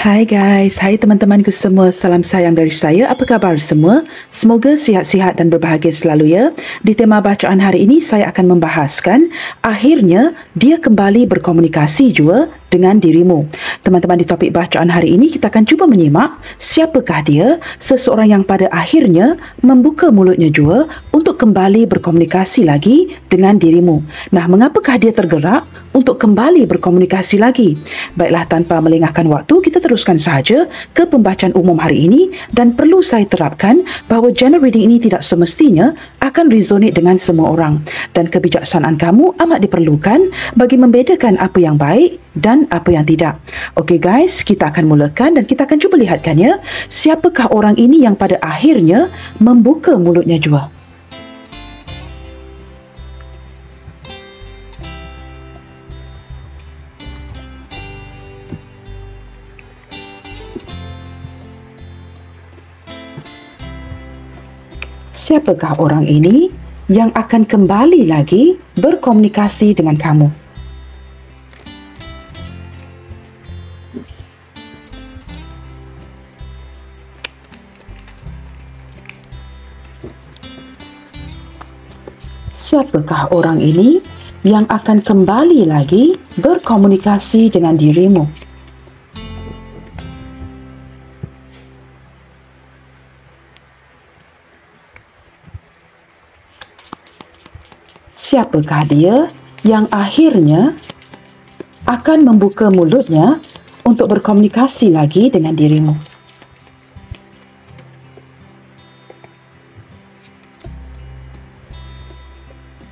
Hai guys, hai teman-temanku semua, salam sayang dari saya. Apa khabar semua? Semoga sihat-sihat dan berbahagia selalu ya. Di tema bacaan hari ini saya akan membahaskan akhirnya dia kembali berkomunikasi jua dengan dirimu. Teman-teman, di topik bacaan hari ini kita akan cuba menyimak siapakah dia, seseorang yang pada akhirnya membuka mulutnya jua untuk kembali berkomunikasi lagi dengan dirimu. Nah, mengapakah dia tergerak untuk kembali berkomunikasi lagi? Baiklah, tanpa melengahkan waktu, kita teruskan sahaja ke pembacaan umum hari ini, dan perlu saya terapkan bahawa general reading ini tidak semestinya akan resonate dengan semua orang, dan kebijaksanaan kamu amat diperlukan bagi membedakan apa yang baik dan apa yang tidak. Okey guys, kita akan mulakan dan kita akan cuba lihatkan ya, siapakah orang ini yang pada akhirnya membuka mulutnya jua. Siapakah orang ini yang akan kembali lagi berkomunikasi dengan kamu? Siapakah orang ini yang akan kembali lagi berkomunikasi dengan dirimu? Siapakah dia yang akhirnya akan membuka mulutnya untuk berkomunikasi lagi dengan dirimu?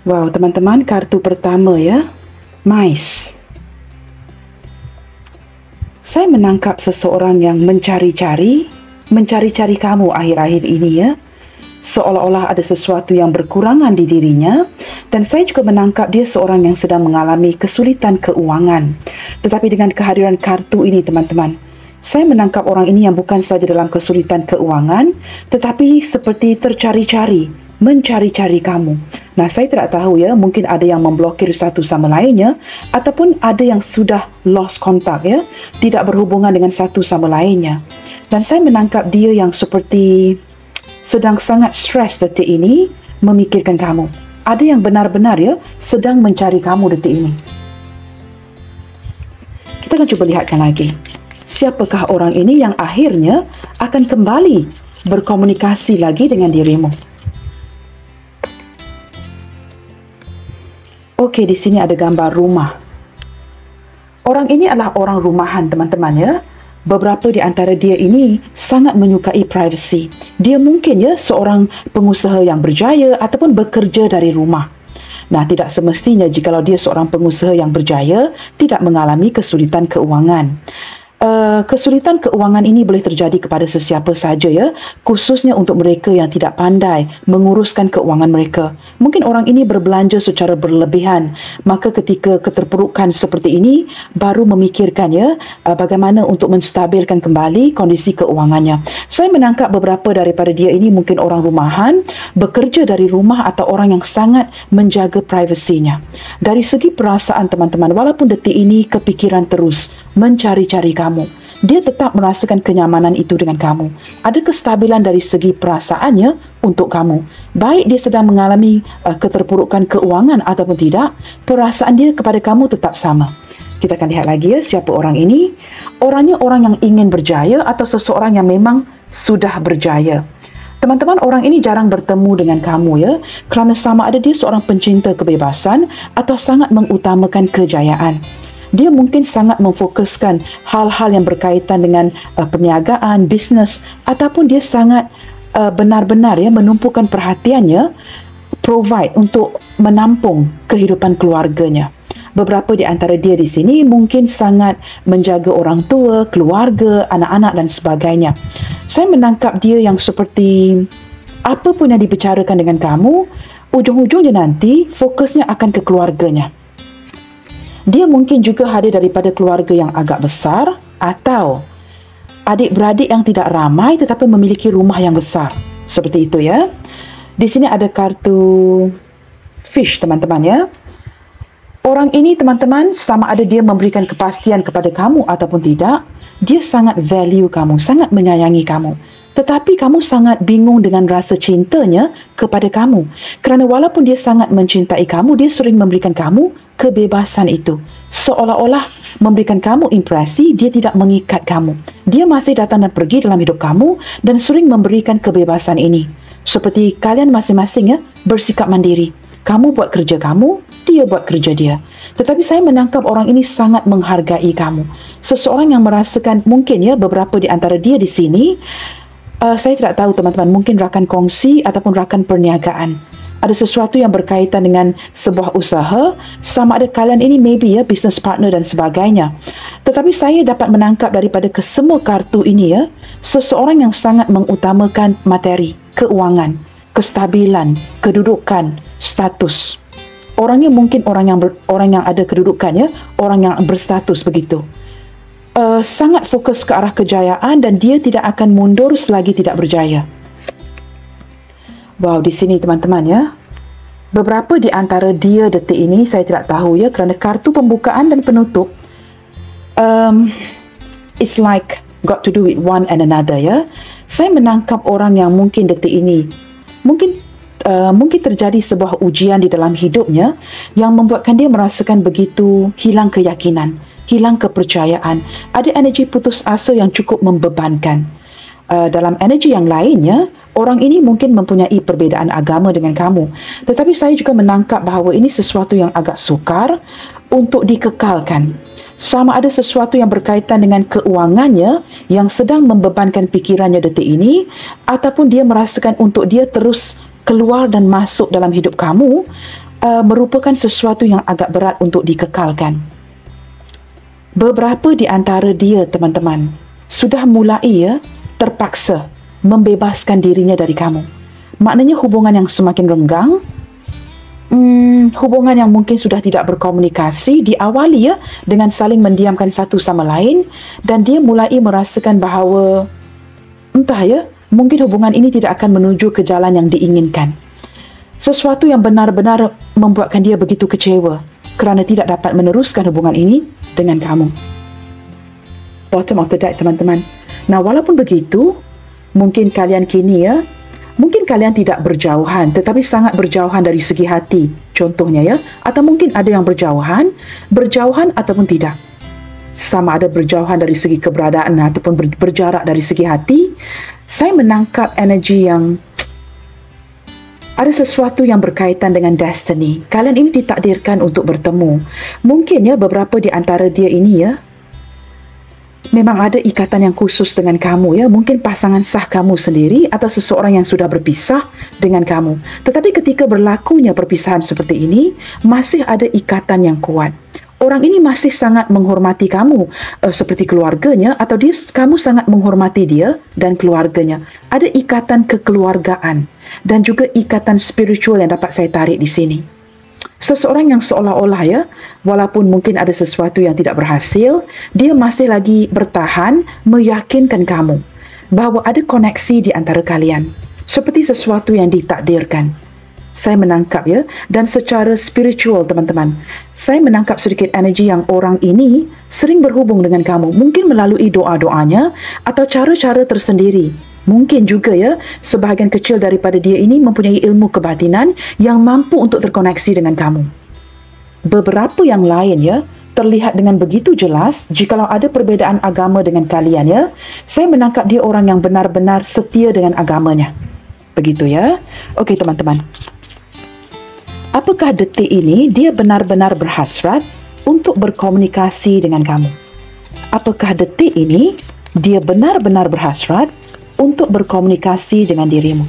Wow, teman-teman, kartu pertama ya, Mice. Saya menangkap seseorang yang mencari-cari kamu akhir-akhir ini ya. Seolah-olah ada sesuatu yang berkurangan di dirinya, dan saya juga menangkap dia seorang yang sedang mengalami kesulitan keuangan. Tetapi dengan kehadiran kartu ini teman-teman, saya menangkap orang ini yang bukan sahaja dalam kesulitan keuangan, tetapi seperti tercari-cari, mencari-cari kamu. Nah, saya tidak tahu ya, mungkin ada yang memblokir satu sama lainnya, ataupun ada yang sudah lost contact ya, tidak berhubungan dengan satu sama lainnya. Dan saya menangkap dia yang seperti sedang sangat stres detik ini memikirkan kamu. Ada yang benar-benar ya sedang mencari kamu detik ini. Kita akan cuba lihatkan lagi. Siapakah orang ini yang akhirnya akan kembali berkomunikasi lagi dengan dirimu? Okey, di sini ada gambar rumah. Orang ini adalah orang rumahan teman-teman ya. Beberapa di antara dia ini sangat menyukai privacy. Dia mungkin ya seorang pengusaha yang berjaya ataupun bekerja dari rumah. Nah, tidak semestinya jikalau dia seorang pengusaha yang berjaya tidak mengalami kesulitan keuangan. Kesulitan keuangan ini boleh terjadi kepada sesiapa sahaja ya, khususnya untuk mereka yang tidak pandai menguruskan keuangan mereka. Mungkin orang ini berbelanja secara berlebihan, maka ketika keterpurukan seperti ini baru memikirkan ya bagaimana untuk menstabilkan kembali kondisi keuangannya. Saya menangkap beberapa daripada dia ini mungkin orang rumahan, bekerja dari rumah, atau orang yang sangat menjaga privasinya. Dari segi perasaan teman-teman, walaupun detik ini kepikiran terus mencari-cari kamu, dia tetap merasakan kenyamanan itu dengan kamu. Ada kestabilan dari segi perasaannya untuk kamu. Baik dia sedang mengalami keterpurukan keuangan ataupun tidak, perasaan dia kepada kamu tetap sama. Kita akan lihat lagi ya, siapa orang ini. Orangnya orang yang ingin berjaya atau seseorang yang memang sudah berjaya. Teman-teman, orang ini jarang bertemu dengan kamu ya, kerana sama ada dia seorang pencinta kebebasan atau sangat mengutamakan kejayaan. Dia mungkin sangat memfokuskan hal-hal yang berkaitan dengan perniagaan, bisnes, ataupun dia sangat benar-benar ya menumpukan perhatiannya provide untuk menampung kehidupan keluarganya. Beberapa di antara dia di sini mungkin sangat menjaga orang tua, keluarga, anak-anak dan sebagainya. Saya menangkap dia yang seperti apa pun yang dibicarakan dengan kamu, ujung-ujungnya nanti fokusnya akan ke keluarganya. Dia mungkin juga hadir daripada keluarga yang agak besar atau adik-beradik yang tidak ramai tetapi memiliki rumah yang besar. Seperti itu ya. Di sini ada kartu fish teman-teman ya. Orang ini teman-teman, sama ada dia memberikan kepastian kepada kamu ataupun tidak, Dia sangat value kamu, sangat menyayangi kamu. Tetapi kamu sangat bingung dengan rasa cintanya kepada kamu. Kerana walaupun dia sangat mencintai kamu, dia sering memberikan kamu kebebasan itu. Seolah-olah memberikan kamu impresi dia tidak mengikat kamu. Dia masih datang dan pergi dalam hidup kamu dan sering memberikan kebebasan ini. Seperti kalian masing-masing bersikap mandiri. Kamu buat kerja kamu, dia buat kerja dia. Tetapi saya menangkap orang ini sangat menghargai kamu. Seseorang yang merasakan mungkin beberapa di antara dia di sini, saya tidak tahu teman-teman, mungkin rakan kongsi ataupun rakan perniagaan. Ada sesuatu yang berkaitan dengan sebuah usaha, sama ada kalian ini maybe business partner dan sebagainya. Tetapi saya dapat menangkap daripada kesemua kartu ini seseorang yang sangat mengutamakan materi, keuangan, kestabilan, kedudukan, status. Orangnya mungkin orang yang ada kedudukan orang yang berstatus begitu. Sangat fokus ke arah kejayaan dan dia tidak akan mundur selagi tidak berjaya. Wow, di sini teman-teman beberapa di antara dia detik ini saya tidak tahu kerana kartu pembukaan dan penutup it's like got to do with one and another Saya menangkap orang yang mungkin detik ini mungkin terjadi sebuah ujian di dalam hidupnya yang membuatkan dia merasakan begitu hilang keyakinan, hilang kepercayaan, ada energi putus asa yang cukup membebankan. Dalam energi yang lainnya, orang ini mungkin mempunyai perbezaan agama dengan kamu. Tetapi saya juga menangkap bahawa ini sesuatu yang agak sukar untuk dikekalkan. Sama ada sesuatu yang berkaitan dengan keuangannya yang sedang membebankan fikirannya detik ini, ataupun dia merasakan untuk dia terus keluar dan masuk dalam hidup kamu merupakan sesuatu yang agak berat untuk dikekalkan. Beberapa di antara dia, teman-teman, sudah mulai terpaksa membebaskan dirinya dari kamu. Maknanya hubungan yang semakin renggang, hubungan yang mungkin sudah tidak berkomunikasi, diawali dengan saling mendiamkan satu sama lain, dan dia mulai merasakan bahawa entah mungkin hubungan ini tidak akan menuju ke jalan yang diinginkan. Sesuatu yang benar-benar membuatkan dia begitu kecewa kerana tidak dapat meneruskan hubungan ini dengan kamu. Bottom of the deck, teman-teman. Nah, walaupun begitu, mungkin kalian kini mungkin kalian tidak berjauhan, tetapi sangat berjauhan dari segi hati. Contohnya atau mungkin ada yang berjauhan ataupun tidak. Sama ada berjauhan dari segi keberadaan ataupun berjarak dari segi hati. Saya menangkap energi yang ada sesuatu yang berkaitan dengan destiny. Kalian ini ditakdirkan untuk bertemu. Mungkin beberapa di antara dia ini memang ada ikatan yang khusus dengan kamu mungkin pasangan sah kamu sendiri atau seseorang yang sudah berpisah dengan kamu. Tetapi ketika berlakunya perpisahan seperti ini, masih ada ikatan yang kuat. Orang ini masih sangat menghormati kamu seperti keluarganya, atau kamu sangat menghormati dia dan keluarganya. Ada ikatan kekeluargaan dan juga ikatan spiritual yang dapat saya tarik di sini. Seseorang yang seolah-olah walaupun mungkin ada sesuatu yang tidak berhasil, dia masih lagi bertahan meyakinkan kamu bahawa ada koneksi di antara kalian, seperti sesuatu yang ditakdirkan. Saya menangkap dan secara spiritual, teman-teman, saya menangkap sedikit energi yang orang ini sering berhubung dengan kamu, mungkin melalui doa-doanya atau cara-cara tersendiri. Mungkin juga sebahagian kecil daripada dia ini mempunyai ilmu kebatinan yang mampu untuk terkoneksi dengan kamu. Beberapa yang lain terlihat dengan begitu jelas jikalau ada perbezaan agama dengan kalian saya menangkap dia orang yang benar-benar setia dengan agamanya. Begitu Okey, teman-teman. Apakah detik ini dia benar-benar berhasrat untuk berkomunikasi dengan kamu? Apakah detik ini dia benar-benar berhasrat untuk berkomunikasi dengan dirimu?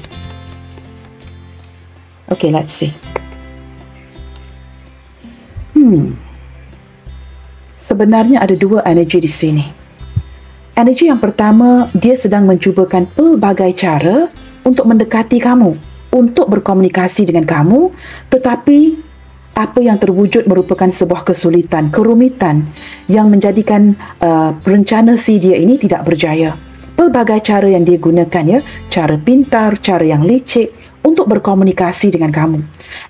Okay, let's see. Sebenarnya ada dua energi di sini. Energi yang pertama, dia sedang mencubakan pelbagai cara untuk mendekati kamu, untuk berkomunikasi dengan kamu, tetapi apa yang terwujud merupakan sebuah kesulitan, kerumitan yang menjadikan rencana si dia ini tidak berjaya. Pelbagai cara yang dia gunakan cara pintar, cara yang licik untuk berkomunikasi dengan kamu.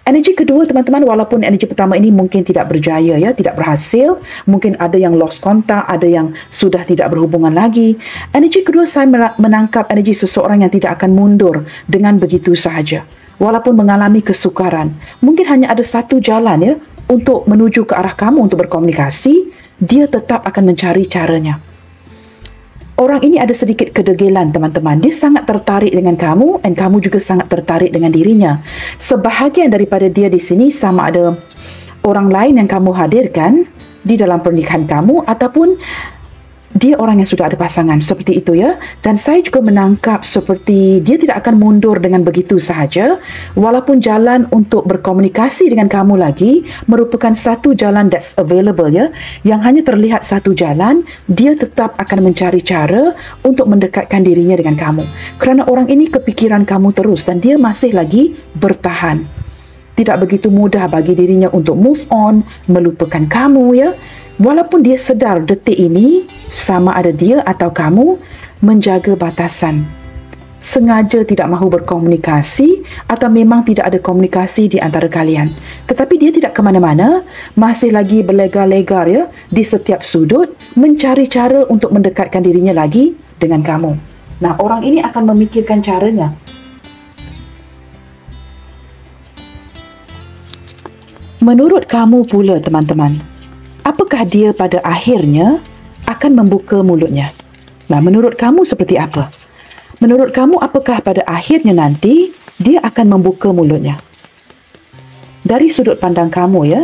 Energi kedua teman-teman, walaupun energi pertama ini mungkin tidak berjaya ya, tidak berhasil, mungkin ada yang lost contact, ada yang sudah tidak berhubungan lagi. Energi kedua, saya menangkap energi seseorang yang tidak akan mundur dengan begitu sahaja. Walaupun mengalami kesukaran, mungkin hanya ada satu jalan ya untuk menuju ke arah kamu untuk berkomunikasi, dia tetap akan mencari caranya. Orang ini ada sedikit kedegilan teman-teman. Dia sangat tertarik dengan kamu dan kamu juga sangat tertarik dengan dirinya. Sebahagian daripada dia di sini sama ada orang lain yang kamu hadirkan di dalam pernikahan kamu ataupun dia orang yang sudah ada pasangan, seperti itu ya. Dan saya juga menangkap seperti dia tidak akan mundur dengan begitu sahaja, walaupun jalan untuk berkomunikasi dengan kamu lagi merupakan satu jalan that's available ya, yang hanya terlihat satu jalan, dia tetap akan mencari cara untuk mendekatkan dirinya dengan kamu. Kerana orang ini kepikiran kamu terus dan dia masih lagi bertahan. Tidak begitu mudah bagi dirinya untuk move on, melupakan kamu ya. Walaupun dia sedar detik ini, sama ada dia atau kamu, menjaga batasan. Sengaja tidak mahu berkomunikasi atau memang tidak ada komunikasi di antara kalian. Tetapi dia tidak ke mana-mana, masih lagi berlegar-legar ya, di setiap sudut, mencari cara untuk mendekatkan dirinya lagi dengan kamu. Nah, orang ini akan memikirkan caranya. Menurut kamu pula teman-teman, apakah dia pada akhirnya akan membuka mulutnya? Nah, menurut kamu seperti apa? Menurut kamu apakah pada akhirnya nanti dia akan membuka mulutnya? Dari sudut pandang kamu ya,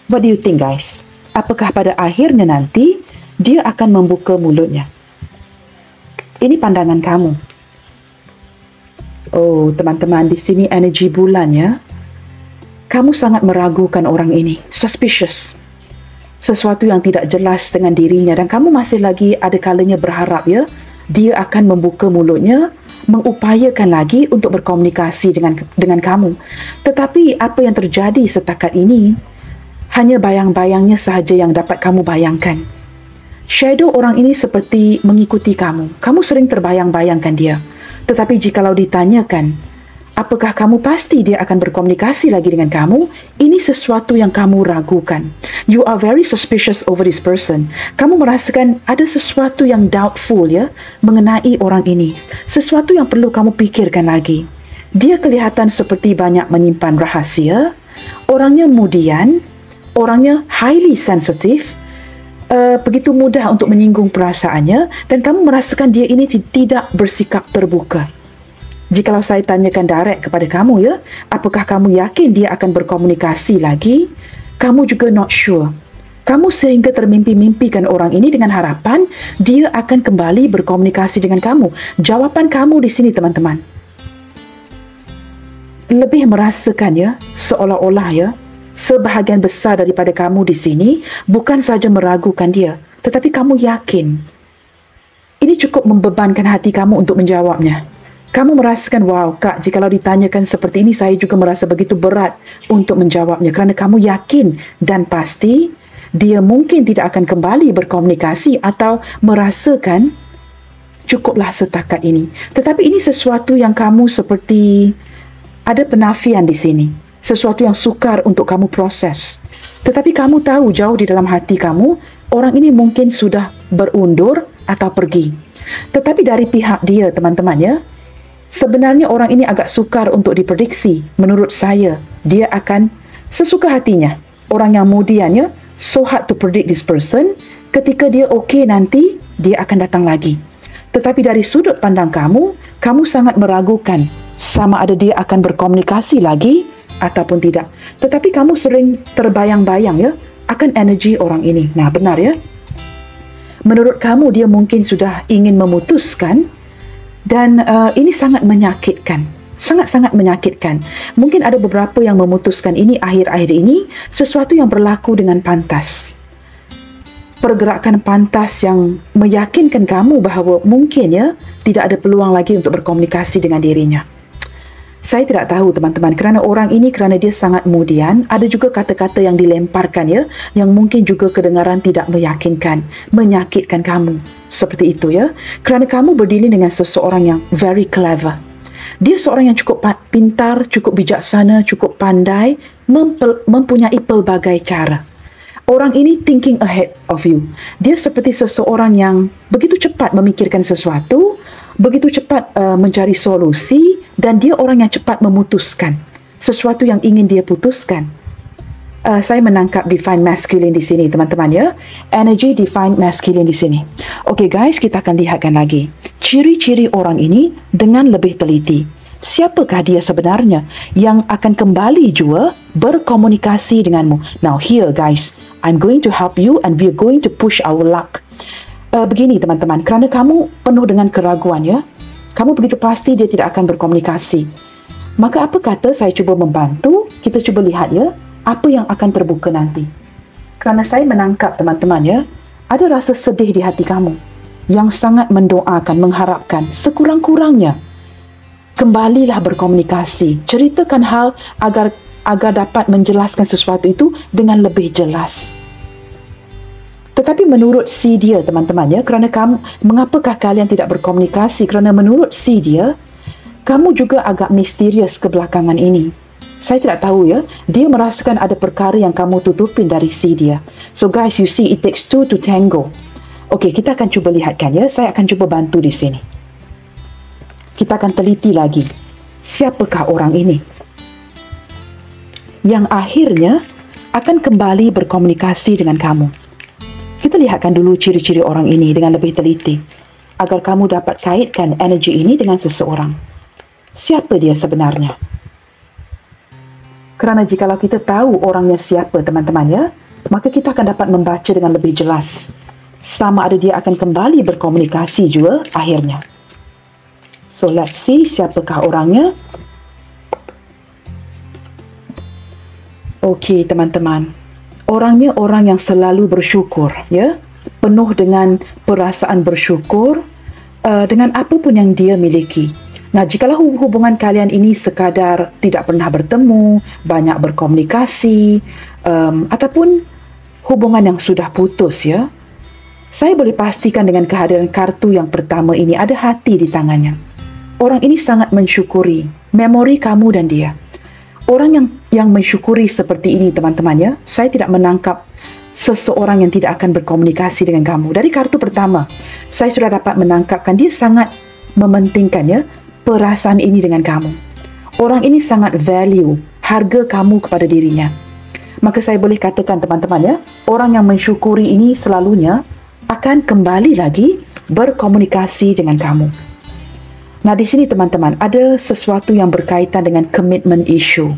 what do you think guys? Apakah pada akhirnya nanti dia akan membuka mulutnya? Ini pandangan kamu. Oh, teman-teman, di sini energi bulan ya. Kamu sangat meragukan orang ini, suspicious. Sesuatu yang tidak jelas dengan dirinya dan kamu masih lagi ada kalanya berharap ya, dia akan membuka mulutnya, mengupayakan lagi untuk berkomunikasi dengan kamu. Tetapi apa yang terjadi setakat ini, hanya bayang-bayangnya sahaja yang dapat kamu bayangkan. Shadow orang ini seperti mengikuti kamu. Kamu sering terbayang-bayangkan dia. Tetapi jikalau ditanyakan, apakah kamu pasti dia akan berkomunikasi lagi dengan kamu? Ini sesuatu yang kamu ragukan. You are very suspicious over this person. Kamu merasakan ada sesuatu yang doubtful ya mengenai orang ini. Sesuatu yang perlu kamu pikirkan lagi. Dia kelihatan seperti banyak menyimpan rahasia. Orangnya mudian. Orangnya highly sensitive. Begitu mudah untuk menyinggung perasaannya. Dan kamu merasakan dia ini tidak bersikap terbuka. Jikalau saya tanyakan direct kepada kamu ya, apakah kamu yakin dia akan berkomunikasi lagi? Kamu juga not sure. Kamu sehingga termimpi-mimpikan orang ini dengan harapan dia akan kembali berkomunikasi dengan kamu. Jawapan kamu di sini teman-teman, lebih merasakan ya, seolah-olah ya, sebahagian besar daripada kamu di sini bukan saja meragukan dia, tetapi kamu yakin. Ini cukup membebankan hati kamu untuk menjawabnya. Kamu merasakan, wow kak, jikalau ditanyakan seperti ini, saya juga merasa begitu berat untuk menjawabnya. Kerana kamu yakin dan pasti, dia mungkin tidak akan kembali berkomunikasi atau merasakan cukuplah setakat ini. Tetapi ini sesuatu yang kamu seperti ada penafian di sini. Sesuatu yang sukar untuk kamu proses. Tetapi kamu tahu jauh di dalam hati kamu, orang ini mungkin sudah berundur atau pergi. Tetapi dari pihak dia, teman-teman ya, sebenarnya orang ini agak sukar untuk diprediksi. Menurut saya, dia akan sesuka hatinya. Orang yang mudian ya, so hard to predict this person. Ketika dia okey nanti, dia akan datang lagi. Tetapi dari sudut pandang kamu, kamu sangat meragukan sama ada dia akan berkomunikasi lagi ataupun tidak. Tetapi kamu sering terbayang-bayang ya, akan energi orang ini. Nah, benar ya? Menurut kamu, dia mungkin sudah ingin memutuskan. Dan ini sangat menyakitkan. Sangat-sangat menyakitkan. Mungkin ada beberapa yang memutuskan ini akhir-akhir ini sesuatu yang berlaku dengan pantas. Pergerakan pantas yang meyakinkan kamu bahawa mungkin ya tidak ada peluang lagi untuk berkomunikasi dengan dirinya. Saya tidak tahu teman-teman, kerana orang ini, kerana dia sangat mudian, ada juga kata-kata yang dilemparkan ya, yang mungkin juga kedengaran tidak meyakinkan, menyakitkan kamu. Seperti itu ya, kerana kamu berdiri dengan seseorang yang very clever. Dia seorang yang cukup pintar, cukup bijaksana, cukup pandai, mempunyai pelbagai cara. Orang ini thinking ahead of you. Dia seperti seseorang yang begitu cepat memikirkan sesuatu, begitu cepat mencari solusi, dan dia orang yang cepat memutuskan sesuatu yang ingin dia putuskan. Saya menangkap divine masculine di sini, teman-teman, ya. Energy divine masculine di sini. Okey guys, kita akan lihatkan lagi ciri-ciri orang ini dengan lebih teliti. Siapakah dia sebenarnya yang akan kembali juga berkomunikasi denganmu? Now here guys, I'm going to help you and we're going to push our luck. Begini teman-teman, kerana kamu penuh dengan keraguan, ya, kamu begitu pasti dia tidak akan berkomunikasi. Maka apa kata saya cuba membantu, kita cuba lihat, ya, apa yang akan terbuka nanti. Kerana saya menangkap teman-teman, ya, ada rasa sedih di hati kamu yang sangat mendoakan, mengharapkan sekurang-kurangnya kembalilah berkomunikasi, ceritakan hal agar dapat menjelaskan sesuatu itu dengan lebih jelas. Tetapi menurut si dia, teman-teman, ya, kerana kamu, mengapakah kalian tidak berkomunikasi? Kerana menurut si dia, kamu juga agak misterius kebelakangan ini. Saya tidak tahu, ya, dia merasakan ada perkara yang kamu tutupin dari si dia. So guys, you see, it takes two to tango. Okey, kita akan cuba lihatkan, ya. Saya akan cuba bantu di sini. Kita akan teliti lagi. Siapakah orang ini yang akhirnya akan kembali berkomunikasi dengan kamu? Kita lihatkan dulu ciri-ciri orang ini dengan lebih teliti agar kamu dapat kaitkan energi ini dengan seseorang. Siapa dia sebenarnya? Kerana jikalau kita tahu orangnya siapa, teman-teman, ya, maka kita akan dapat membaca dengan lebih jelas sama ada dia akan kembali berkomunikasi juga akhirnya. So let's see siapakah orangnya. Okey teman-teman, orangnya orang yang selalu bersyukur, ya, penuh dengan perasaan bersyukur dengan apapun yang dia miliki. Nah, jikalau hubungan kalian ini sekadar tidak pernah bertemu, banyak berkomunikasi, ataupun hubungan yang sudah putus, ya, saya boleh pastikan dengan kehadiran kartu yang pertama ini ada hati di tangannya. Orang ini sangat mensyukuri memori kamu dan dia. Orang yang mensyukuri seperti ini, teman-teman, ya, saya tidak menangkap seseorang yang tidak akan berkomunikasi dengan kamu. Dari kartu pertama, saya sudah dapat menangkapkan dia sangat mementingkan, ya, perasaan ini dengan kamu. Orang ini sangat value harga kamu kepada dirinya. Maka saya boleh katakan, teman-teman, ya, orang yang mensyukuri ini selalunya akan kembali lagi berkomunikasi dengan kamu. Nah, di sini teman-teman, ada sesuatu yang berkaitan dengan commitment issue.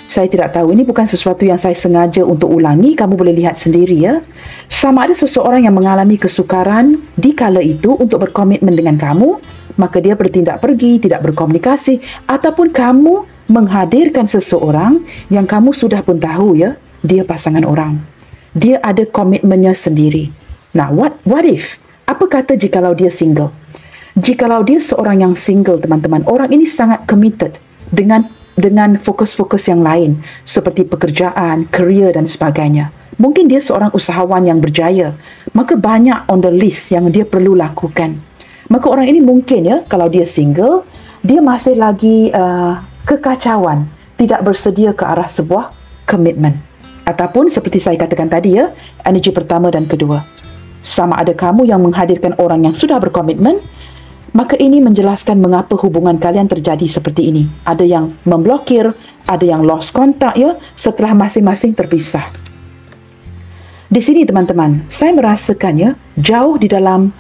Saya tidak tahu, ini bukan sesuatu yang saya sengaja untuk ulangi, kamu boleh lihat sendiri, ya. Sama ada seseorang yang mengalami kesukaran di kala itu untuk berkomitmen dengan kamu, maka dia bertindak pergi, tidak berkomunikasi, ataupun kamu menghadirkan seseorang yang kamu sudah pun tahu, ya, dia pasangan orang. Dia ada komitmennya sendiri. Nah, what if? Apa kata jikalau dia single? Jikalau dia seorang yang single, teman-teman, orang ini sangat committed dengan fokus-fokus yang lain seperti pekerjaan, kerja dan sebagainya. Mungkin dia seorang usahawan yang berjaya, maka banyak on the list yang dia perlu lakukan. Maka orang ini mungkin, ya, kalau dia single, dia masih lagi kekacauan, tidak bersedia ke arah sebuah komitmen. Ataupun seperti saya katakan tadi, ya, energi pertama dan kedua. Sama ada kamu yang menghadirkan orang yang sudah berkomitmen, maka ini menjelaskan mengapa hubungan kalian terjadi seperti ini. Ada yang memblokir, ada yang lost contact, ya, setelah masing-masing terpisah. Di sini teman-teman, saya merasakan, ya, jauh di dalam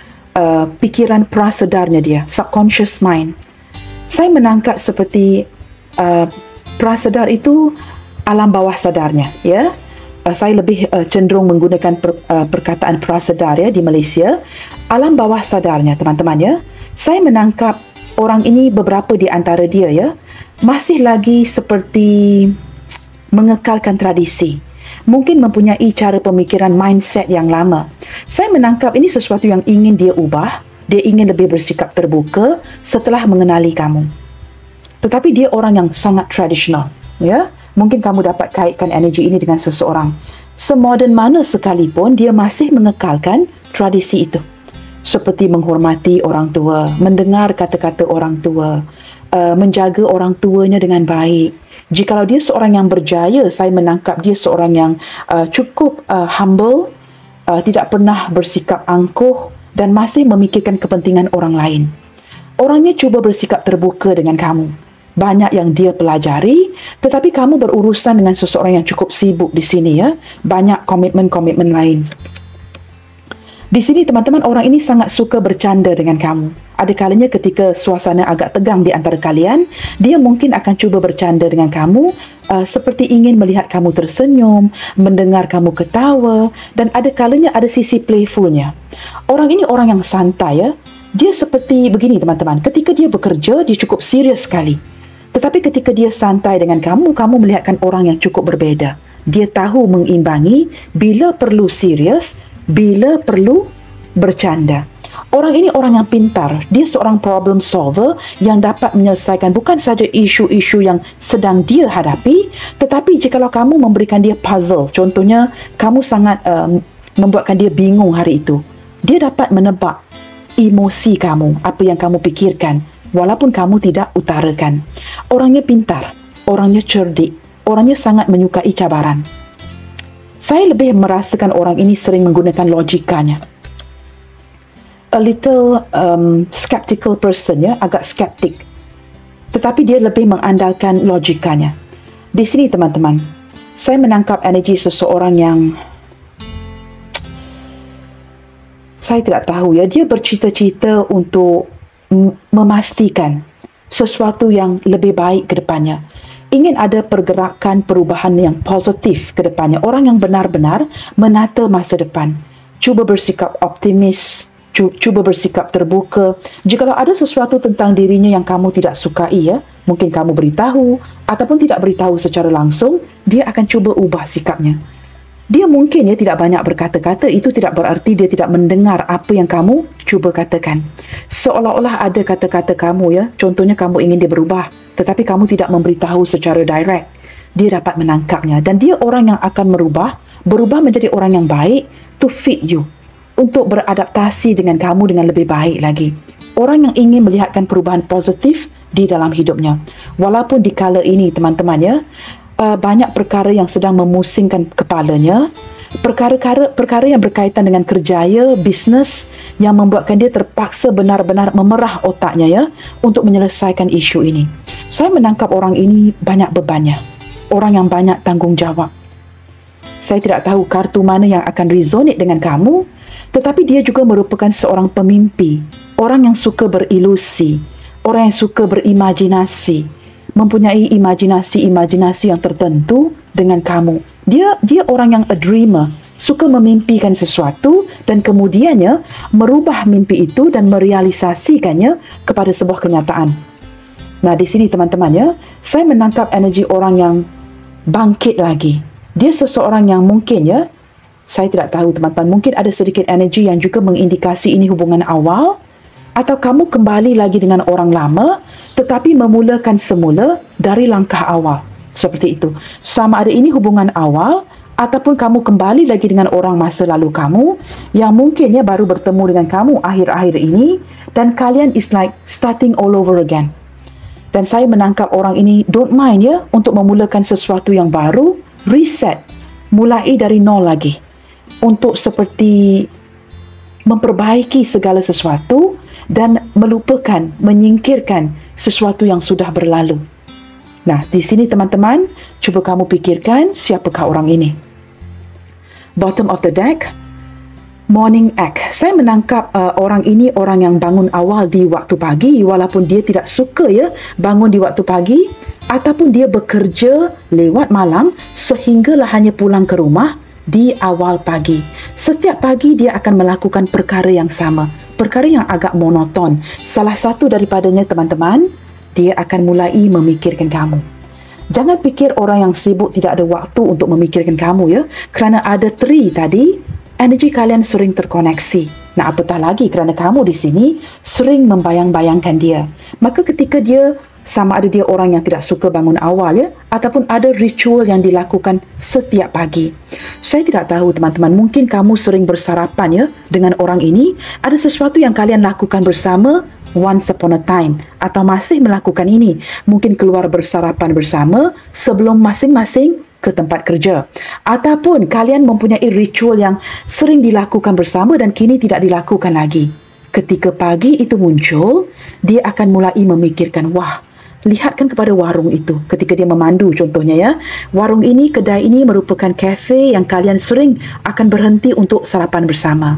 pikiran prasedarnya dia, subconscious mind. Saya menangkap seperti prasedar itu alam bawah sadarnya, ya. Saya lebih cenderung menggunakan perkataan prasedar, ya, di Malaysia. Alam bawah sadarnya, teman-teman, ya. Saya menangkap orang ini, beberapa di antara dia, ya, masih lagi seperti mengekalkan tradisi. Mungkin mempunyai cara pemikiran mindset yang lama. Saya menangkap ini sesuatu yang ingin dia ubah. Dia ingin lebih bersikap terbuka setelah mengenali kamu. Tetapi dia orang yang sangat tradisional, ya. Mungkin kamu dapat kaitkan energi ini dengan seseorang. Semoden mana sekalipun, dia masih mengekalkan tradisi itu. seperti menghormati orang tua, mendengar kata-kata orang tua, menjaga orang tuanya dengan baik. Jikalau dia seorang yang berjaya, saya menangkap dia seorang yang cukup humble, tidak pernah bersikap angkuh dan masih memikirkan kepentingan orang lain. Orangnya cuba bersikap terbuka dengan kamu. Banyak yang dia pelajari, tetapi kamu berurusan dengan seseorang yang cukup sibuk di sini, ya. Banyak komitmen-komitmen lain. Di sini teman-teman, orang ini sangat suka bercanda dengan kamu. Ada kalanya ketika suasana agak tegang di antara kalian, dia mungkin akan cuba bercanda dengan kamu, seperti ingin melihat kamu tersenyum, mendengar kamu ketawa, dan ada kalanya ada sisi playfulnya. Orang ini orang yang santai, ya. Dia seperti begini teman-teman, ketika dia bekerja, dia cukup serius sekali. Tetapi ketika dia santai dengan kamu, kamu melihatkan orang yang cukup berbeza. Dia tahu mengimbangi bila perlu serius, bila perlu bercanda. Orang ini orang yang pintar. Dia seorang problem solver yang dapat menyelesaikan bukan saja isu-isu yang sedang dia hadapi, tetapi jikalau kamu memberikan dia puzzle, contohnya kamu sangat membuatkan dia bingung hari itu, dia dapat menebak emosi kamu, apa yang kamu pikirkan, walaupun kamu tidak utarakan. Orangnya pintar, orangnya cerdik, orangnya sangat menyukai cabaran. Saya lebih merasakan orang ini sering menggunakan logikanya. A little skeptical person, ya, agak skeptik. Tetapi dia lebih mengandalkan logikanya. Di sini teman-teman, saya menangkap energi seseorang yang saya tidak tahu, ya, dia bercita-cita untuk memastikan sesuatu yang lebih baik ke depannya. Ingin ada pergerakan perubahan yang positif ke depannya. Orang yang benar-benar menata masa depan. Cuba bersikap optimis, cuba bersikap terbuka. Jikalau ada sesuatu tentang dirinya yang kamu tidak sukai, ya, mungkin kamu beritahu ataupun tidak beritahu secara langsung, dia akan cuba ubah sikapnya. Dia mungkin, ya, tidak banyak berkata-kata, itu tidak berarti dia tidak mendengar apa yang kamu cuba katakan. Seolah-olah ada kata-kata kamu, ya, contohnya kamu ingin dia berubah, tetapi kamu tidak memberitahu secara direct. Dia dapat menangkapnya dan dia orang yang akan berubah menjadi orang yang baik to fit you, untuk beradaptasi dengan kamu dengan lebih baik lagi. Orang yang ingin melihatkan perubahan positif di dalam hidupnya. Walaupun di kala ini teman-teman, ya, banyak perkara yang sedang memusingkan kepalanya, perkara yang berkaitan dengan kerjaya, bisnes, yang membuatkan dia terpaksa benar-benar memerah otaknya, ya, untuk menyelesaikan isu ini. Saya menangkap orang ini banyak bebannya, orang yang banyak tanggungjawab. Saya tidak tahu kartu mana yang akan resonate dengan kamu, tetapi dia juga merupakan seorang pemimpi, orang yang suka berilusi, orang yang suka berimajinasi, mempunyai imajinasi yang tertentu dengan kamu. Dia orang yang a dreamer, suka memimpikan sesuatu dan kemudiannya merubah mimpi itu dan merealisasikannya kepada sebuah kenyataan. Nah, di sini teman-teman, ya, saya menangkap energi orang yang bangkit lagi. Dia seseorang yang mungkin, ya, saya tidak tahu teman-teman, mungkin ada sedikit energi yang juga mengindikasi ini hubungan awal, atau kamu kembali lagi dengan orang lama tetapi memulakan semula dari langkah awal. Seperti itu. Sama ada ini hubungan awal ataupun kamu kembali lagi dengan orang masa lalu kamu yang mungkin, ya, baru bertemu dengan kamu akhir-akhir ini dan kalian is like starting all over again. Dan saya menangkap orang ini don't mind, ya, untuk memulakan sesuatu yang baru, reset, mulai dari nol lagi, untuk seperti memperbaiki segala sesuatu dan melupakan, menyingkirkan sesuatu yang sudah berlalu. Nah, di sini teman-teman, cuba kamu pikirkan siapakah orang ini. Bottom of the deck, morning act. Saya menangkap orang ini orang yang bangun awal di waktu pagi, walaupun dia tidak suka, ya, bangun di waktu pagi, ataupun dia bekerja lewat malam sehinggalah hanya pulang ke rumah di awal pagi. Setiap pagi dia akan melakukan perkara yang sama, perkara yang agak monoton. Salah satu daripadanya teman-teman, dia akan mulai memikirkan kamu. Jangan pikir orang yang sibuk tidak ada waktu untuk memikirkan kamu, ya, kerana ada tree tadi, energi kalian sering terkoneksi. Nah, apatah lagi kerana kamu di sini sering membayang-bayangkan dia. Maka ketika dia Sama ada dia orang yang tidak suka bangun awal ya, ataupun ada ritual yang dilakukan setiap pagi. Saya tidak tahu teman-teman, mungkin kamu sering bersarapan ya dengan orang ini. Ada sesuatu yang kalian lakukan bersama once upon a time, atau masih melakukan ini. Mungkin keluar bersarapan bersama sebelum masing-masing ke tempat kerja. Ataupun kalian mempunyai ritual yang sering dilakukan bersama dan kini tidak dilakukan lagi. Ketika pagi itu muncul, dia akan mulai memikirkan, wah, lihatkan kepada warung itu ketika dia memandu contohnya ya. Warung ini, kedai ini merupakan kafe yang kalian sering akan berhenti untuk sarapan bersama.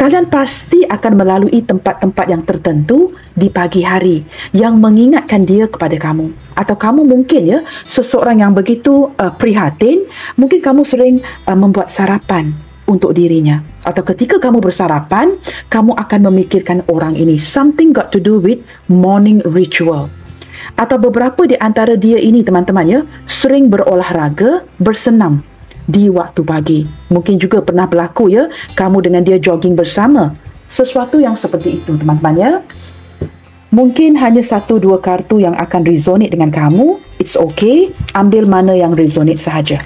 Kalian pasti akan melalui tempat-tempat yang tertentu di pagi hari yang mengingatkan dia kepada kamu. Atau kamu mungkin ya, seseorang yang begitu prihatin, mungkin kamu sering membuat sarapan untuk dirinya. Atau ketika kamu bersarapan, kamu akan memikirkan orang ini. Something got to do with morning ritual. Atau beberapa di antara dia ini teman-teman ya, sering berolahraga, bersenam di waktu pagi. Mungkin juga pernah berlaku ya, kamu dengan dia jogging bersama. Sesuatu yang seperti itu teman-teman ya. Mungkin hanya 1-2 kartu yang akan resonate dengan kamu. It's okay, ambil mana yang resonate sahaja.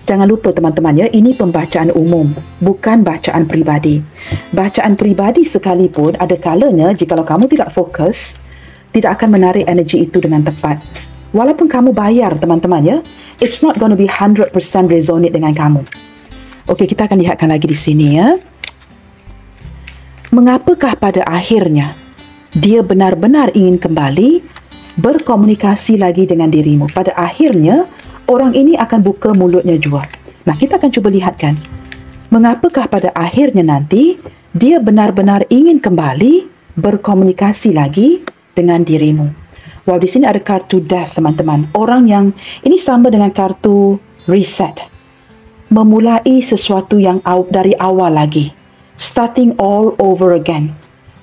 Jangan lupa teman-teman ya, ini pembacaan umum, bukan bacaan peribadi. Bacaan peribadi sekalipun ada kalanya jikalau kamu tidak fokus, tidak akan menarik energi itu dengan tepat. Walaupun kamu bayar teman-teman ya, it's not going to be 100% resonate dengan kamu. Okey, kita akan lihatkan lagi di sini ya. Mengapakah pada akhirnya dia benar-benar ingin kembali berkomunikasi lagi dengan dirimu? Pada akhirnya orang ini akan buka mulutnya jua. Nah, kita akan cuba lihatkan. Mengapakah pada akhirnya nanti dia benar-benar ingin kembali berkomunikasi lagi dengan dirimu? Wow, di sini ada kartu death teman-teman. Orang yang ini sama dengan kartu reset. Memulai sesuatu yang dari awal lagi. Starting all over again.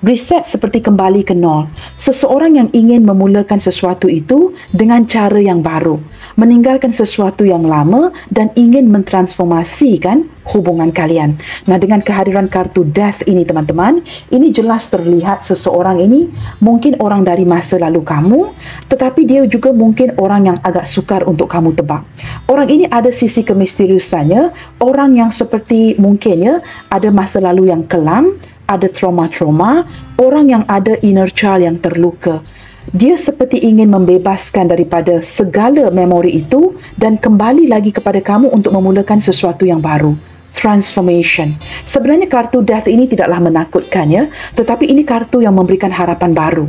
Reset seperti kembali ke nol. Seseorang yang ingin memulakan sesuatu itu dengan cara yang baru. Meninggalkan sesuatu yang lama dan ingin mentransformasikan hubungan kalian. Nah, dengan kehadiran kartu death ini teman-teman, ini jelas terlihat seseorang ini mungkin orang dari masa lalu kamu, tetapi dia juga mungkin orang yang agak sukar untuk kamu tebak. Orang ini ada sisi kemisteriusannya, orang yang seperti mungkin ya ada masa lalu yang kelam, ada trauma-trauma, orang yang ada inner child yang terluka. Dia seperti ingin membebaskan daripada segala memori itu dan kembali lagi kepada kamu untuk memulakan sesuatu yang baru. Transformation. Sebenarnya kartu death ini tidaklah menakutkan ya, tetapi ini kartu yang memberikan harapan baru.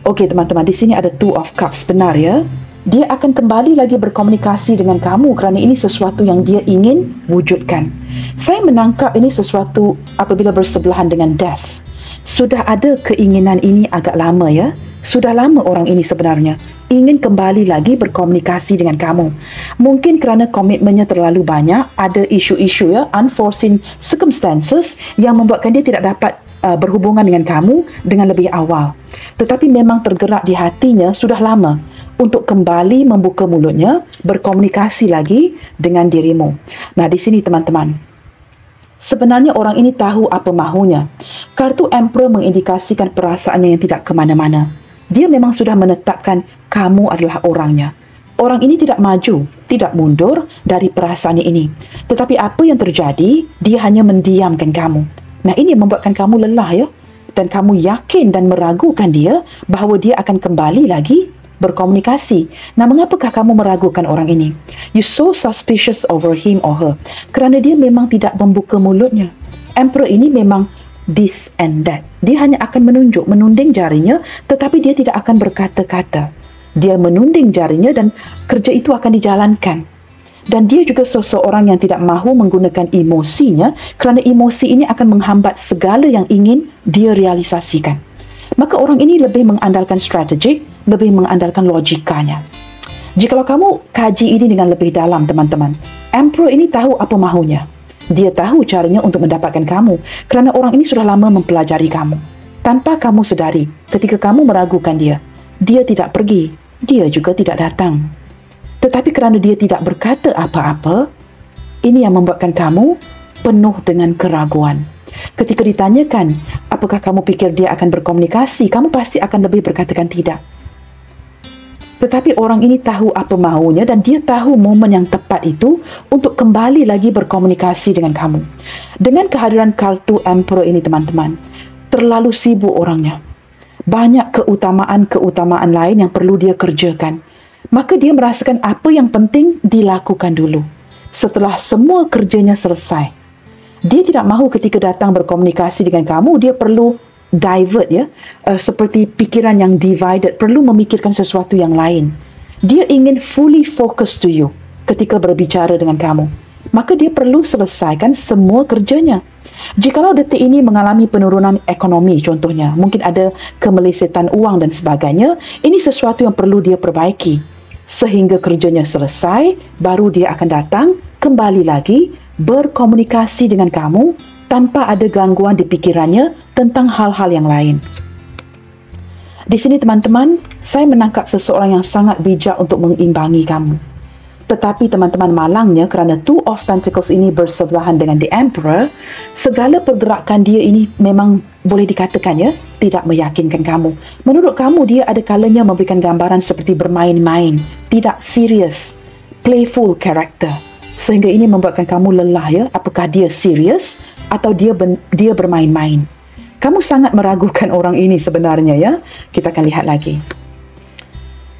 Okey teman-teman, di sini ada Two of Cups, benar ya? Dia akan kembali lagi berkomunikasi dengan kamu kerana ini sesuatu yang dia ingin wujudkan. Saya menangkap ini sesuatu apabila bersebelahan dengan death. Sudah ada keinginan ini agak lama ya. Sudah lama orang ini sebenarnya ingin kembali lagi berkomunikasi dengan kamu. Mungkin kerana komitmennya terlalu banyak, ada isu-isu ya, unforeseen circumstances yang membuatkan dia tidak dapat berhubungan dengan kamu dengan lebih awal. Tetapi memang tergerak di hatinya sudah lama untuk kembali membuka mulutnya, berkomunikasi lagi dengan dirimu. Nah, di sini teman-teman, sebenarnya orang ini tahu apa mahunya. Kartu Emperor mengindikasikan perasaannya yang tidak ke mana-mana. Dia memang sudah menetapkan kamu adalah orangnya. Orang ini tidak maju, tidak mundur dari perasaannya ini. Tetapi apa yang terjadi, dia hanya mendiamkan kamu. Nah, ini membuatkan kamu lelah ya. Dan kamu yakin dan meragukan dia bahawa dia akan kembali lagi berkomunikasi. Nah, mengapakah kamu meragukan orang ini? You so suspicious over him or her. Kerana dia memang tidak membuka mulutnya. Emperor ini memang this and that. Dia hanya akan menunjuk, menunding jarinya, tetapi dia tidak akan berkata-kata. Dia menunding jarinya dan kerja itu akan dijalankan. Dan dia juga seseorang yang tidak mahu menggunakan emosinya kerana emosi ini akan menghambat segala yang ingin dia realisasikan. Maka orang ini lebih mengandalkan strategik, lebih mengandalkan logikanya. Jikalau kamu kaji ini dengan lebih dalam teman-teman, Emperor ini tahu apa mahunya. Dia tahu caranya untuk mendapatkan kamu kerana orang ini sudah lama mempelajari kamu. Tanpa kamu sedari, ketika kamu meragukan dia, dia tidak pergi, dia juga tidak datang. Tetapi kerana dia tidak berkata apa-apa, ini yang membuatkan kamu penuh dengan keraguan. Ketika ditanyakan, apakah kamu pikir dia akan berkomunikasi, kamu pasti akan lebih berkatakan tidak. Tetapi orang ini tahu apa maunya dan dia tahu momen yang tepat itu untuk kembali lagi berkomunikasi dengan kamu. Dengan kehadiran kartu Emperor ini teman-teman, terlalu sibuk orangnya. Banyak keutamaan-keutamaan lain yang perlu dia kerjakan. Maka dia merasakan apa yang penting dilakukan dulu. Setelah semua kerjanya selesai, dia tidak mahu ketika datang berkomunikasi dengan kamu, dia perlu divert ya, seperti pikiran yang divided, perlu memikirkan sesuatu yang lain. Dia ingin fully focus to you ketika berbicara dengan kamu. Maka dia perlu selesaikan semua kerjanya. Jikalau detik ini mengalami penurunan ekonomi contohnya, mungkin ada kemelesetan uang dan sebagainya, ini sesuatu yang perlu dia perbaiki. Sehingga kerjanya selesai, baru dia akan datang kembali lagi berkomunikasi dengan kamu tanpa ada gangguan di pikirannya tentang hal-hal yang lain. Di sini teman-teman, saya menangkap seseorang yang sangat bijak untuk mengimbangi kamu. Tetapi teman-teman malangnya kerana Two of Pentacles ini bersebelahan dengan The Emperor, segala pergerakan dia ini memang boleh dikatakan ya, tidak meyakinkan kamu. Menurut kamu, dia ada kalanya memberikan gambaran seperti bermain-main, tidak serius, playful character. Sehingga ini membuatkan kamu lelah ya, apakah dia serius atau dia bermain-main. Kamu sangat meragukan orang ini sebenarnya ya. Kita akan lihat lagi.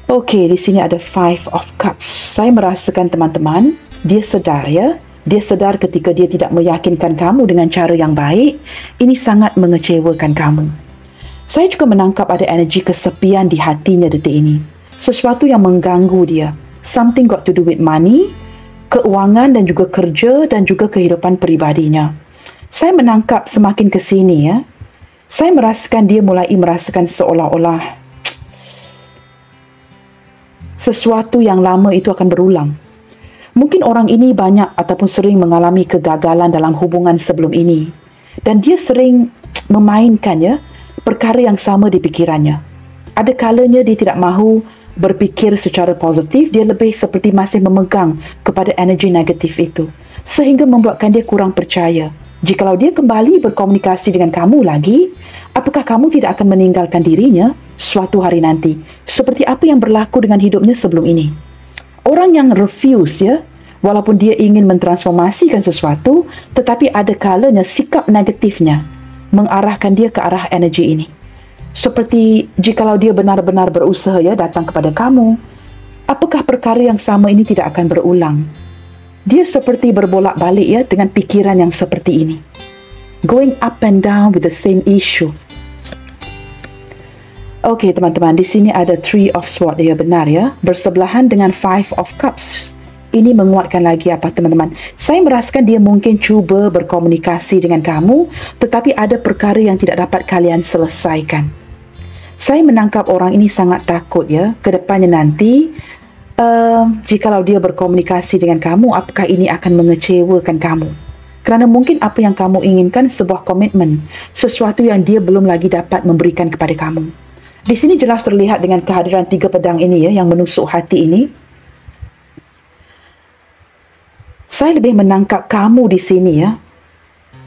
Okey, di sini ada Five of Cups. Saya merasakan teman-teman, dia sedar ya. Dia sedar ketika dia tidak meyakinkan kamu dengan cara yang baik, ini sangat mengecewakan kamu. Saya juga menangkap ada energi kesepian di hatinya detik ini. Sesuatu yang mengganggu dia. Something got to do with money, keuangan dan juga kerja dan juga kehidupan peribadinya. Saya menangkap semakin ke sini ya. Saya merasakan dia mulai merasakan seolah-olah sesuatu yang lama itu akan berulang. Mungkin orang ini banyak ataupun sering mengalami kegagalan dalam hubungan sebelum ini. Dan dia sering memainkan ya, perkara yang sama di pikirannya. Ada kalanya dia tidak mahu berfikir secara positif, dia lebih seperti masih memegang kepada energi negatif itu. Sehingga membuatkan dia kurang percaya. Jikalau dia kembali berkomunikasi dengan kamu lagi, apakah kamu tidak akan meninggalkan dirinya suatu hari nanti? Seperti apa yang berlaku dengan hidupnya sebelum ini. Orang yang refuse ya, walaupun dia ingin mentransformasikan sesuatu, tetapi ada kalanya sikap negatifnya mengarahkan dia ke arah energi ini. Seperti jikalau dia benar-benar berusaha ya datang kepada kamu, apakah perkara yang sama ini tidak akan berulang? Dia seperti berbolak-balik ya dengan pikiran yang seperti ini. Going up and down with the same issue. Okey teman-teman, di sini ada Three of Swords ya, benar ya, bersebelahan dengan Five of Cups. Ini menguatkan lagi apa teman-teman? Saya merasakan dia mungkin cuba berkomunikasi dengan kamu, tetapi ada perkara yang tidak dapat kalian selesaikan. Saya menangkap orang ini sangat takut ya, ke depannya nanti jikalau dia berkomunikasi dengan kamu, apakah ini akan mengecewakan kamu? Kerana mungkin apa yang kamu inginkan sebuah komitmen, sesuatu yang dia belum lagi dapat memberikan kepada kamu. Di sini jelas terlihat dengan kehadiran 3 pedang ini ya, yang menusuk hati ini. Saya lebih menangkap kamu di sini ya,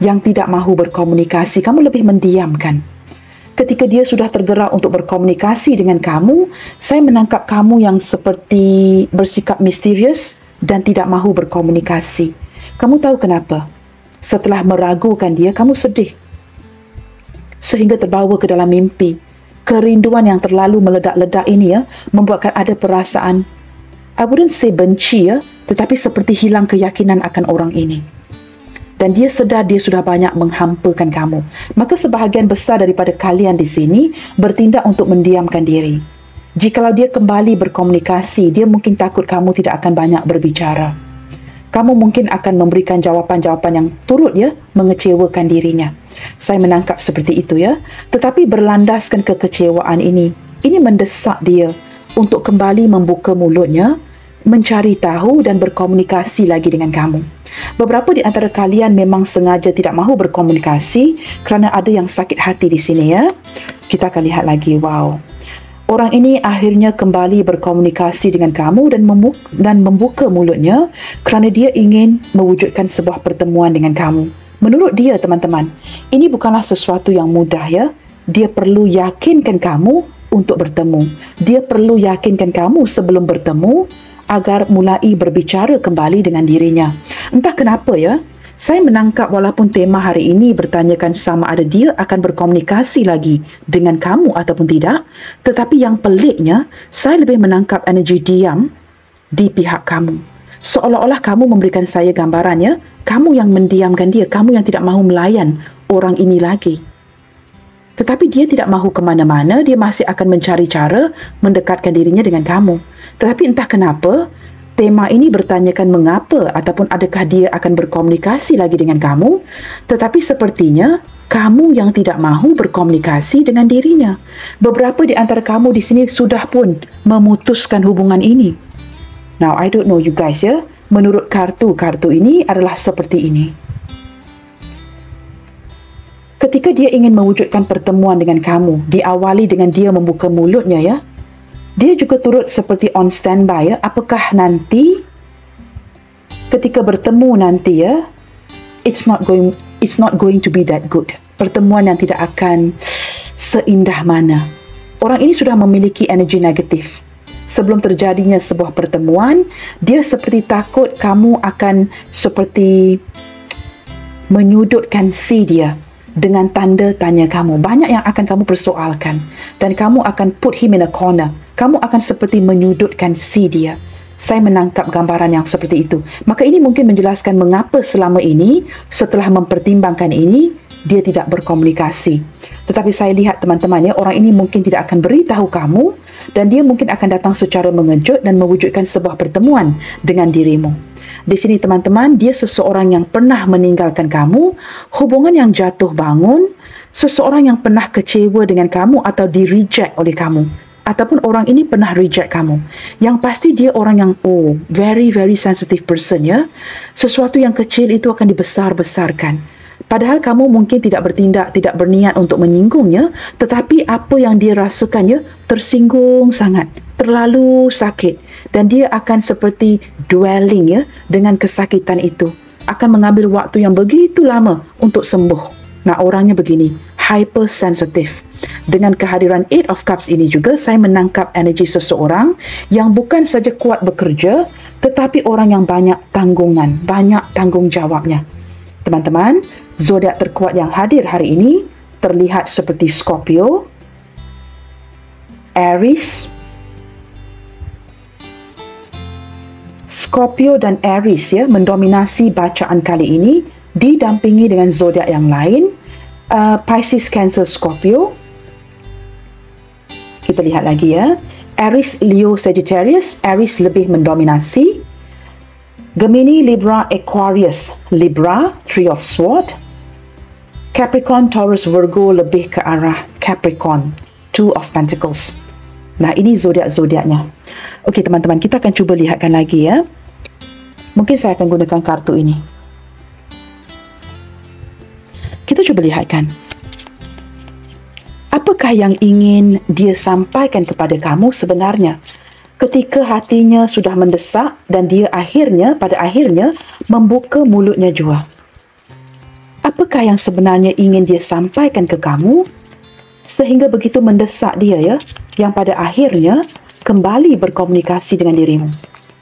yang tidak mahu berkomunikasi, kamu lebih mendiamkan. Ketika dia sudah tergerak untuk berkomunikasi dengan kamu, saya menangkap kamu yang seperti bersikap misterius dan tidak mahu berkomunikasi. Kamu tahu kenapa? Setelah meragukan dia, kamu sedih. Sehingga terbawa ke dalam mimpi. Kerinduan yang terlalu meledak-ledak ini ya, membuatkan ada perasaan, I wouldn't say benci ya, tetapi seperti hilang keyakinan akan orang ini. Dan dia sedar dia sudah banyak menghampakan kamu. Maka sebahagian besar daripada kalian di sini bertindak untuk mendiamkan diri. Jikalau dia kembali berkomunikasi, dia mungkin takut kamu tidak akan banyak berbicara. Kamu mungkin akan memberikan jawapan-jawapan yang turut ya mengecewakan dirinya. Saya menangkap seperti itu ya. Tetapi berlandaskan kekecewaan ini mendesak dia untuk kembali membuka mulutnya, mencari tahu dan berkomunikasi lagi dengan kamu. Beberapa di antara kalian memang sengaja tidak mahu berkomunikasi kerana ada yang sakit hati di sini ya. Kita akan lihat lagi. Wow. Orang ini akhirnya kembali berkomunikasi dengan kamu dan membuka mulutnya kerana dia ingin mewujudkan sebuah pertemuan dengan kamu. Menurut dia, teman-teman, ini bukanlah sesuatu yang mudah ya. Dia perlu yakinkan kamu untuk bertemu. Dia perlu yakinkan kamu sebelum bertemu agar mulai berbicara kembali dengan dirinya. Entah kenapa ya, saya menangkap walaupun tema hari ini bertanyakan sama ada dia akan berkomunikasi lagi dengan kamu ataupun tidak, tetapi yang peliknya, saya lebih menangkap energi diam di pihak kamu. Seolah-olah kamu memberikan saya gambarannya, kamu yang mendiamkan dia, kamu yang tidak mahu melayan orang ini lagi. Tetapi dia tidak mahu ke mana-mana, dia masih akan mencari cara mendekatkan dirinya dengan kamu. Tetapi entah kenapa, tema ini bertanyakan mengapa ataupun adakah dia akan berkomunikasi lagi dengan kamu, tetapi sepertinya kamu yang tidak mahu berkomunikasi dengan dirinya. Beberapa di antara kamu di sini sudah pun memutuskan hubungan ini. Now, I don't know you guys ya. Menurut kartu ini adalah seperti ini. Ketika dia ingin mewujudkan pertemuan dengan kamu, diawali dengan dia membuka mulutnya ya. Dia juga turut seperti on standby ya. Apakah nanti ketika bertemu nanti ya, it's not going to be that good. Pertemuan yang tidak akan seindah mana. Orang ini sudah memiliki energi negatif. Sebelum terjadinya sebuah pertemuan, dia seperti takut kamu akan seperti menyudutkan si dia dengan tanda tanya kamu. Banyak yang akan kamu persoalkan dan kamu akan put him in a corner. Kamu akan seperti menyudutkan si dia. Saya menangkap gambaran yang seperti itu. Maka ini mungkin menjelaskan mengapa selama ini, setelah mempertimbangkan ini, dia tidak berkomunikasi. Tetapi saya lihat teman-teman ya, orang ini mungkin tidak akan beritahu kamu dan dia mungkin akan datang secara mengejut dan mewujudkan sebuah pertemuan dengan dirimu. Di sini teman-teman, dia seseorang yang pernah meninggalkan kamu, hubungan yang jatuh bangun, seseorang yang pernah kecewa dengan kamu atau di-reject oleh kamu. Ataupun orang ini pernah reject kamu. Yang pasti dia orang yang very sensitive person ya. Sesuatu yang kecil itu akan dibesar-besarkan. Padahal kamu mungkin tidak bertindak, tidak berniat untuk menyinggungnya, tetapi apa yang dia rasakannya tersinggung sangat, terlalu sakit. Dan dia akan seperti dwelling ya dengan kesakitan itu. Akan mengambil waktu yang begitu lama untuk sembuh. Nah, orangnya begini, hypersensitive. Dengan kehadiran Eight of Cups ini juga, saya menangkap energi seseorang yang bukan saja kuat bekerja, tetapi orang yang banyak tanggungan, banyak tanggung jawabnya. Teman-teman, zodiak terkuat yang hadir hari ini terlihat seperti Scorpio, Aries. Scorpio dan Aries ya mendominasi bacaan kali ini, didampingi dengan zodiak yang lain, Pisces, Cancer, Scorpio. Kita lihat lagi ya, Aries, Leo, Sagittarius. Aries lebih mendominasi. Gemini, Libra, Aquarius. Libra, Three of Swords. Capricorn, Taurus, Virgo lebih ke arah Capricorn, Two of Pentacles. Nah, ini zodiak-zodiaknya. Okey teman-teman, kita akan cuba lihatkan lagi ya. Mungkin saya akan gunakan kartu ini. Kita cuba lihatkan. Apakah yang ingin dia sampaikan kepada kamu sebenarnya? Ketika hatinya sudah mendesak dan dia pada akhirnya membuka mulutnya jua. Apakah yang sebenarnya ingin dia sampaikan ke kamu sehingga begitu mendesak dia ya, yang pada akhirnya kembali berkomunikasi dengan dirimu?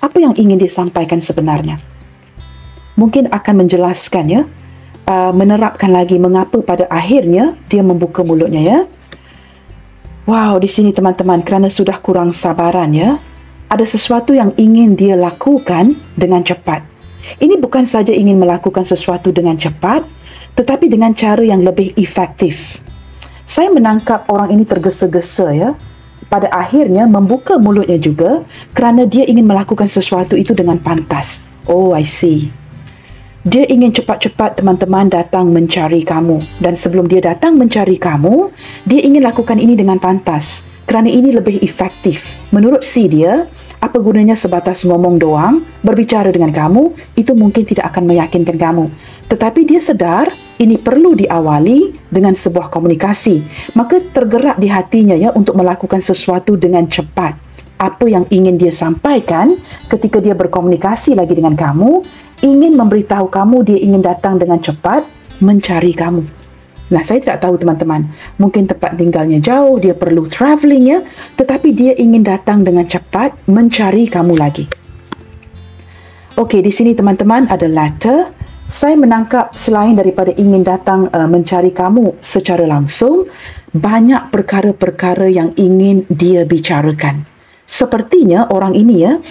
Apa yang ingin dia sampaikan sebenarnya? Mungkin akan menjelaskan ya, menerapkan lagi mengapa pada akhirnya dia membuka mulutnya ya. Wow, di sini teman-teman, kerana sudah kurang sabaran ya, ada sesuatu yang ingin dia lakukan dengan cepat. Ini bukan saja ingin melakukan sesuatu dengan cepat, tetapi dengan cara yang lebih efektif. Saya menangkap orang ini tergesa-gesa ya, pada akhirnya membuka mulutnya juga kerana dia ingin melakukan sesuatu itu dengan pantas. Oh, I see. Dia ingin cepat-cepat teman-teman datang mencari kamu. Dan sebelum dia datang mencari kamu, dia ingin lakukan ini dengan pantas. Kerana ini lebih efektif. Menurut si dia, apa gunanya sebatas ngomong doang, berbicara dengan kamu, itu mungkin tidak akan meyakinkan kamu. Tetapi dia sedar, ini perlu diawali dengan sebuah komunikasi. Maka tergerak di hatinya ya untuk melakukan sesuatu dengan cepat. Apa yang ingin dia sampaikan ketika dia berkomunikasi lagi dengan kamu, ingin memberitahu kamu dia ingin datang dengan cepat, mencari kamu. Nah, saya tidak tahu teman-teman, mungkin tempat tinggalnya jauh, dia perlu travelling ya, tetapi dia ingin datang dengan cepat mencari kamu lagi. Okey, di sini teman-teman ada letter. Saya menangkap selain daripada ingin datang mencari kamu secara langsung, banyak perkara-perkara yang ingin dia bicarakan. Sepertinya orang ini ya,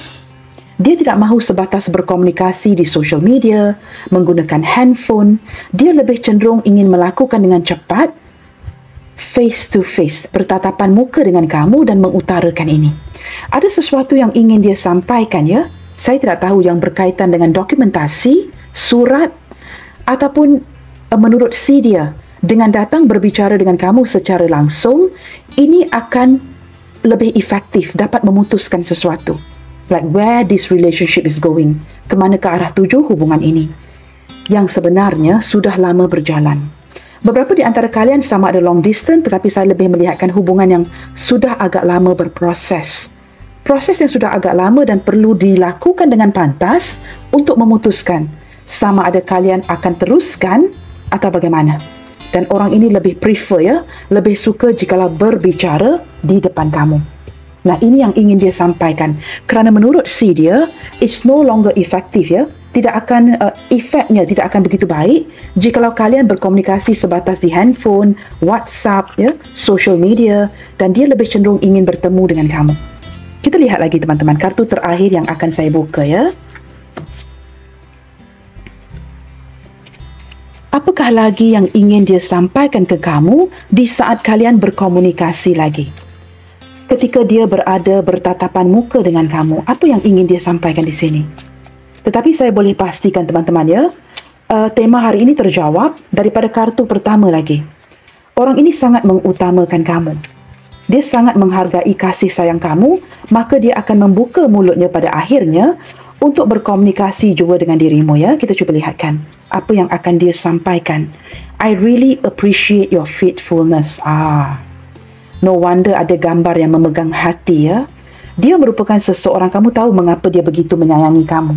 dia tidak mahu sebatas berkomunikasi di social media, menggunakan handphone. Dia lebih cenderung ingin melakukan dengan cepat, face to face, bertatapan muka dengan kamu dan mengutarakan ini. Ada sesuatu yang ingin dia sampaikan ya. Saya tidak tahu yang berkaitan dengan dokumentasi, surat ataupun menurut si dia, dengan datang berbicara dengan kamu secara langsung, ini akan lebih efektif dapat memutuskan sesuatu. Like where this relationship is going, kemana ke arah tuju hubungan ini yang sebenarnya sudah lama berjalan. Beberapa di antara kalian sama ada long distance, tetapi saya lebih melihatkan hubungan yang sudah agak lama berproses. Proses yang sudah agak lama dan perlu dilakukan dengan pantas untuk memutuskan sama ada kalian akan teruskan atau bagaimana. Dan orang ini lebih prefer ya, lebih suka jikalau berbicara di depan kamu. Nah, ini yang ingin dia sampaikan. Kerana menurut si dia, it's no longer effective ya. Tidak akan, efeknya tidak akan begitu baik jikalau kalian berkomunikasi sebatas di handphone, WhatsApp, ya, social media, dan dia lebih cenderung ingin bertemu dengan kamu. Kita lihat lagi teman-teman, kartu terakhir yang akan saya buka ya. Apakah lagi yang ingin dia sampaikan ke kamu di saat kalian berkomunikasi lagi? Ketika dia berada bertatapan muka dengan kamu, apa yang ingin dia sampaikan di sini? Tetapi saya boleh pastikan teman-teman ya, tema hari ini terjawab daripada kartu pertama lagi. Orang ini sangat mengutamakan kamu. Dia sangat menghargai kasih sayang kamu, maka dia akan membuka mulutnya pada akhirnya untuk berkomunikasi juga dengan dirimu ya. Kita cuba lihatkan apa yang akan dia sampaikan. I really appreciate your faithfulness. No wonder ada gambar yang memegang hati ya. Dia merupakan seseorang, kamu tahu mengapa dia begitu menyayangi kamu.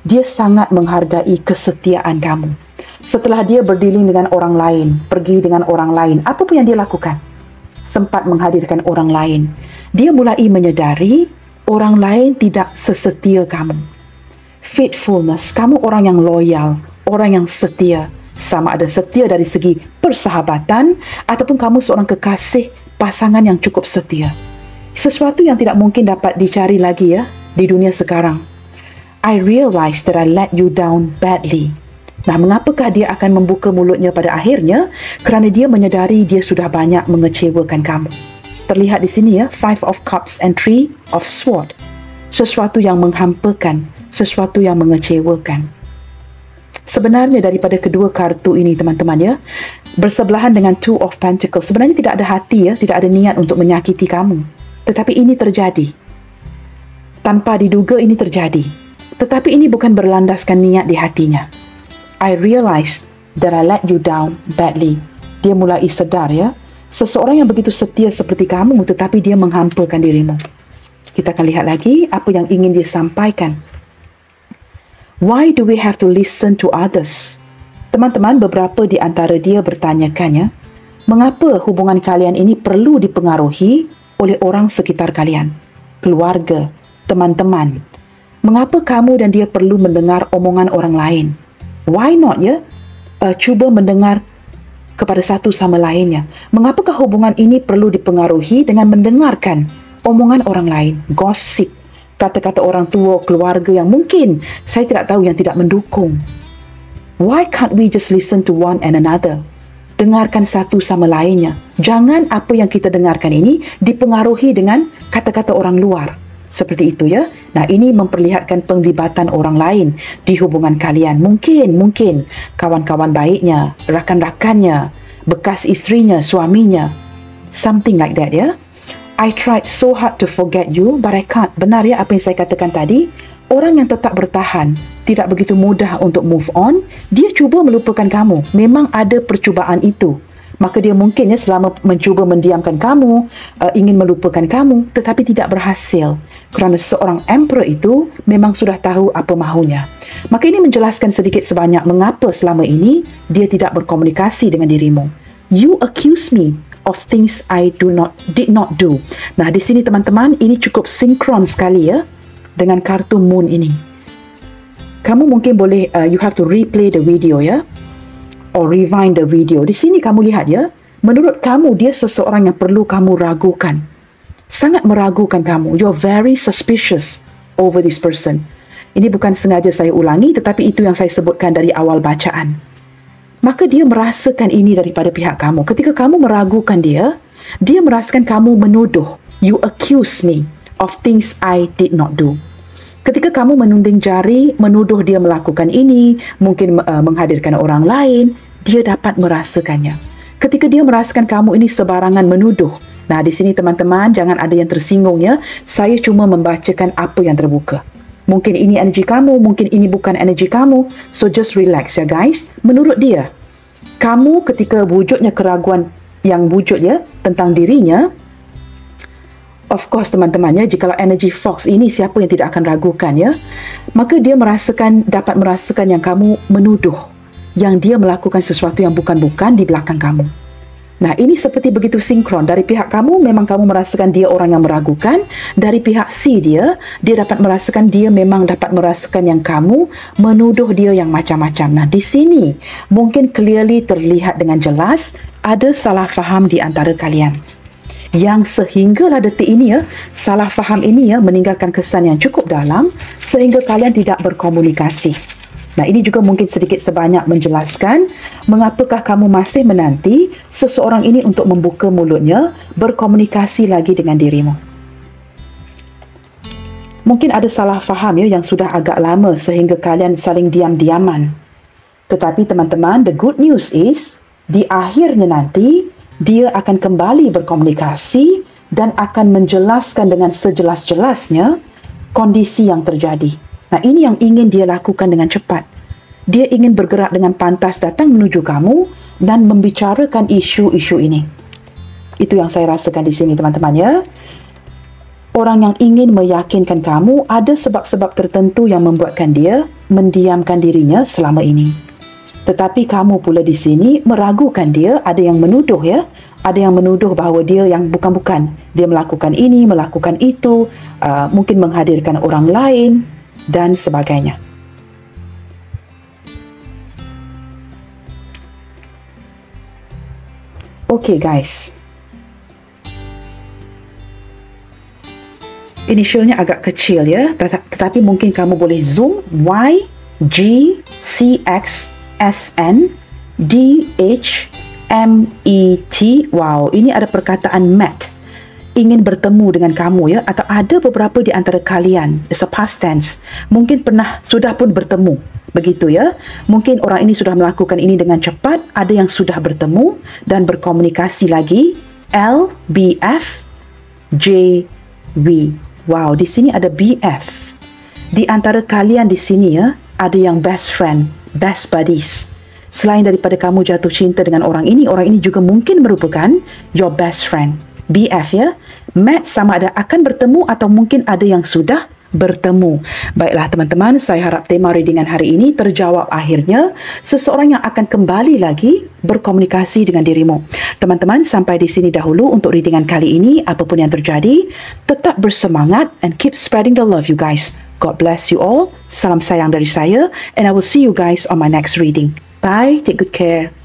Dia sangat menghargai kesetiaan kamu. Setelah dia berdealing dengan orang lain, pergi dengan orang lain, apa pun yang dia lakukan, sempat menghadirkan orang lain. Dia mulai menyedari orang lain tidak sesetia kamu. Faithfulness, kamu orang yang loyal, orang yang setia. Sama ada setia dari segi persahabatan ataupun kamu seorang kekasih, pasangan yang cukup setia. Sesuatu yang tidak mungkin dapat dicari lagi ya di dunia sekarang. I realize that I let you down badly. Nah, mengapakah dia akan membuka mulutnya pada akhirnya? Kerana dia menyedari dia sudah banyak mengecewakan kamu. Terlihat di sini ya, Five of Cups and Three of Swords. Sesuatu yang menghampakan, sesuatu yang mengecewakan. Sebenarnya daripada kedua kartu ini teman-teman ya, bersebelahan dengan Two of Pentacles, sebenarnya tidak ada hati ya, tidak ada niat untuk menyakiti kamu. Tetapi ini terjadi. Tanpa diduga ini terjadi. Tetapi ini bukan berlandaskan niat di hatinya. I realize that I let you down badly. Dia mulai sedar ya, seseorang yang begitu setia seperti kamu tetapi dia menghampakan dirimu. Kita akan lihat lagi apa yang ingin dia sampaikan. Why do we have to listen to others? Teman-teman, beberapa di antara dia bertanyakannya, mengapa hubungan kalian ini perlu dipengaruhi oleh orang sekitar kalian, keluarga, teman-teman? Mengapa kamu dan dia perlu mendengar omongan orang lain? Why not ya? Cuba mendengar kepada satu sama lainnya. Mengapakah hubungan ini perlu dipengaruhi dengan mendengarkan omongan orang lain, gosip, kata-kata orang tua, keluarga yang mungkin saya tidak tahu yang tidak mendukung? Why can't we just listen to one and another? Dengarkan satu sama lainnya. Jangan apa yang kita dengarkan ini dipengaruhi dengan kata-kata orang luar. Seperti itu ya. Nah, ini memperlihatkan penglibatan orang lain di hubungan kalian. Mungkin kawan-kawan baiknya, rakan-rakannya, bekas isterinya, suaminya. Something like that ya. I tried so hard to forget you, but I can't. Benar ya apa yang saya katakan tadi? Orang yang tetap bertahan, tidak begitu mudah untuk move on, dia cuba melupakan kamu. Memang ada percubaan itu. Maka dia mungkin ya selama mencuba mendiamkan kamu, ingin melupakan kamu, tetapi tidak berhasil. Kerana seorang emperor itu memang sudah tahu apa mahunya. Maka ini menjelaskan sedikit sebanyak mengapa selama ini dia tidak berkomunikasi dengan dirimu. You accuse me of things I did not do. Nah, di sini teman-teman, ini cukup sinkron sekali ya dengan kartu moon ini. Kamu mungkin boleh, you have to replay the video ya, or rewind the video. Di sini kamu lihat ya, menurut kamu dia seseorang yang perlu kamu ragukan. Sangat meragukan kamu. You're very suspicious over this person. Ini bukan sengaja saya ulangi, tetapi itu yang saya sebutkan dari awal bacaan. Maka dia merasakan ini daripada pihak kamu. Ketika kamu meragukan dia, dia merasakan kamu menuduh. You accuse me of things I did not do. Ketika kamu menunding jari, menuduh dia melakukan ini, mungkin menghadirkan orang lain, dia dapat merasakannya. Ketika dia merasakan kamu ini sebarangan menuduh. Nah, di sini teman-teman, jangan ada yang tersinggung ya. Saya cuma membacakan apa yang terbuka. Mungkin ini energi kamu, mungkin ini bukan energi kamu. So, just relax ya guys. Menurut dia, kamu ketika wujudnya keraguan yang wujud ya tentang dirinya, of course teman-teman ya, jikalau energi Fox ini siapa yang tidak akan ragukan ya, maka dia dapat merasakan yang kamu menuduh, yang dia melakukan sesuatu yang bukan-bukan di belakang kamu. Nah, ini seperti begitu sinkron. Dari pihak kamu, memang kamu merasakan dia orang yang meragukan. Dari pihak si dia dapat merasakan, dia memang dapat merasakan yang kamu menuduh dia yang macam-macam. Nah, di sini mungkin clearly terlihat dengan jelas ada salah faham di antara kalian. Yang sehinggalah detik ini ya, salah faham ini ya meninggalkan kesan yang cukup dalam sehingga kalian tidak berkomunikasi. Nah, ini juga mungkin sedikit sebanyak menjelaskan mengapakah kamu masih menanti seseorang ini untuk membuka mulutnya, berkomunikasi lagi dengan dirimu. Mungkin ada salah faham ya yang sudah agak lama sehingga kalian saling diam-diaman. Tetapi teman-teman, the good news is, di akhirnya nanti, dia akan kembali berkomunikasi dan akan menjelaskan dengan sejelas-jelasnya kondisi yang terjadi. Nah, ini yang ingin dia lakukan dengan cepat. Dia ingin bergerak dengan pantas datang menuju kamu dan membicarakan isu-isu ini. Itu yang saya rasakan di sini, teman-teman ya. Orang yang ingin meyakinkan kamu ada sebab-sebab tertentu yang membuatkan dia mendiamkan dirinya selama ini. Tetapi kamu pula di sini meragukan dia, ada yang menuduh ya. Ada yang menuduh bahawa dia yang bukan-bukan. Dia melakukan ini, melakukan itu, mungkin menghadirkan orang lain dan sebagainya. Okay guys. Inisialnya agak kecil ya, tetapi mungkin kamu boleh zoom. Y, G, C, X, S, N, D, H, M, E, T. Wow, ini ada perkataan met. Ingin bertemu dengan kamu ya, atau ada beberapa di antara kalian, it's a past tense, mungkin sudah pun bertemu, begitu ya. Mungkin orang ini sudah melakukan ini dengan cepat, ada yang sudah bertemu dan berkomunikasi lagi. L, B, F, J, W. Wow, di sini ada BF. Di antara kalian di sini ya, ada yang best friend, best buddies. Selain daripada kamu jatuh cinta dengan orang ini juga mungkin merupakan your best friend. BF ya. Met sama ada akan bertemu atau mungkin ada yang sudah bertemu. Baiklah teman-teman, saya harap tema readingan hari ini terjawab akhirnya. Seseorang yang akan kembali lagi berkomunikasi dengan dirimu. Teman-teman, sampai di sini dahulu untuk readingan kali ini. Apapun yang terjadi, tetap bersemangat and keep spreading the love you guys. God bless you all. Salam sayang dari saya and I will see you guys on my next reading. Bye. Take good care.